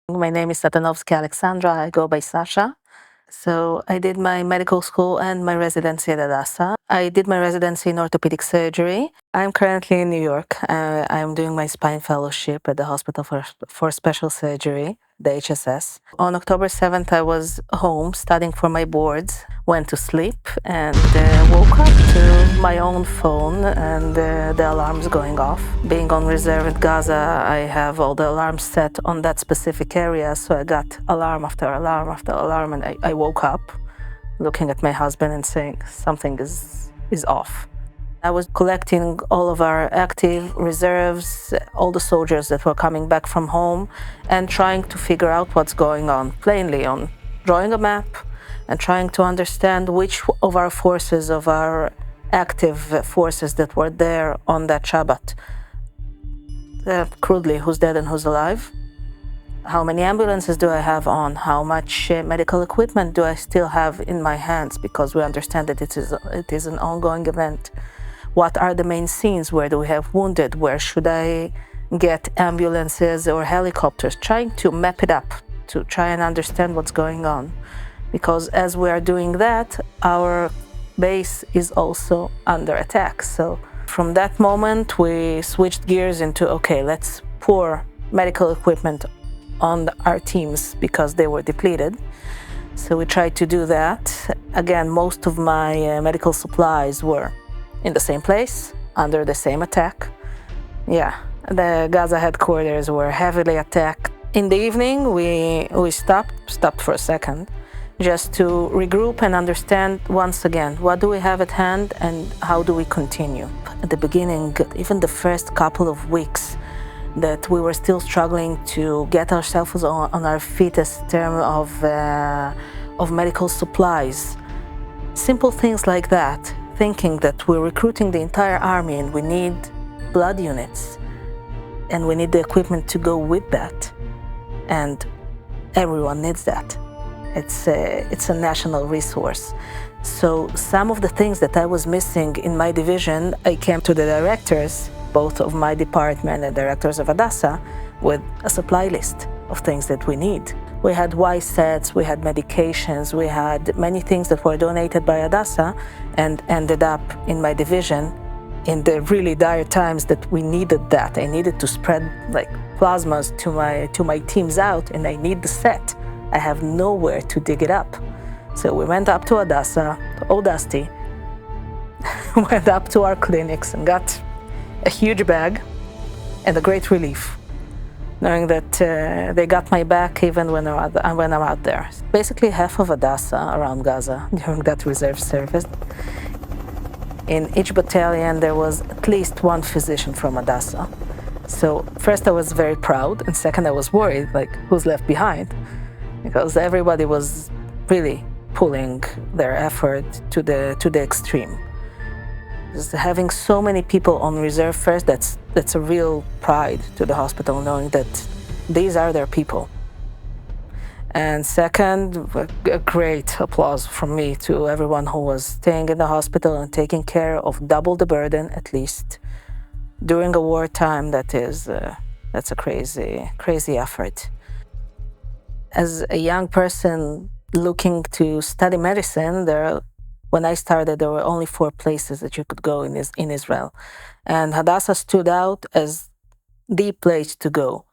My name is Satanovsky Alexandra. I go by Sasha. So I did my medical school and my residency at Hadassah. I did my residency in orthopedic surgery. I'm currently in New York. I'm doing my spine fellowship at the Hospital for Special Surgery, the HSS. On October 7th, I was home studying for my boards, went to sleep, and woke up to my own phone and the alarms going off. Being on reserve at Gaza, I have all the alarms set on that specific area, so I got alarm after alarm after alarm, and I woke up looking at my husband and saying something is off. I was collecting all of our active reserves, all the soldiers that were coming back from home, and trying to figure out what's going on, plainly on drawing a map and trying to understand which of our forces, of our active forces that were there on that Shabbat, crudely, who's dead and who's alive. How many ambulances do I have on? How much medical equipment do I still have in my hands? Because we understand that it is an ongoing event. What are the main scenes? Where do we have wounded? Where should I get ambulances or helicopters? Trying to map it up, to try and understand what's going on. Because as we are doing that, our base is also under attack. So from that moment, we switched gears into, okay, let's pour medical equipment on our teams because they were depleted. So we tried to do that. Again, most of my medical supplies were in the same place, under the same attack. Yeah, the Gaza headquarters were heavily attacked. In the evening, we stopped for a second, just to regroup and understand once again, what do we have at hand and how do we continue? At the beginning, even the first couple of weeks, that we were still struggling to get ourselves on our feet as term of medical supplies. Simple things like that, thinking that we're recruiting the entire army and we need blood units and we need the equipment to go with that. And everyone needs that. It's a national resource. So some of the things that I was missing in my division, I came to the directors, both of my department and directors of Hadassah, with a supply list of things that we need. We had Y sets, we had medications, we had many things that were donated by Hadassah and ended up in my division in the really dire times that we needed that. I needed to spread like plasmas to my teams out, and I need the set. I have nowhere to dig it up. So we went up to Hadassah, to Old Dusty, went up to our clinics and got a huge bag and a great relief, knowing that they got my back even when I'm out there. Basically half of Hadassah around Gaza during that reserve service. In each battalion there was at least one physician from Hadassah. So first I was very proud, and second I was worried, like who's left behind? Because everybody was really pulling their effort to the extreme. Just having so many people on reserve first, that's a real pride to the hospital, knowing that these are their people. And second, a great applause from me to everyone who was staying in the hospital and taking care of double the burden, at least during a wartime. That's a crazy effort. As a young person looking to study medicine, when I started, there were only 4 places that you could go in Israel. And Hadassah stood out as the place to go.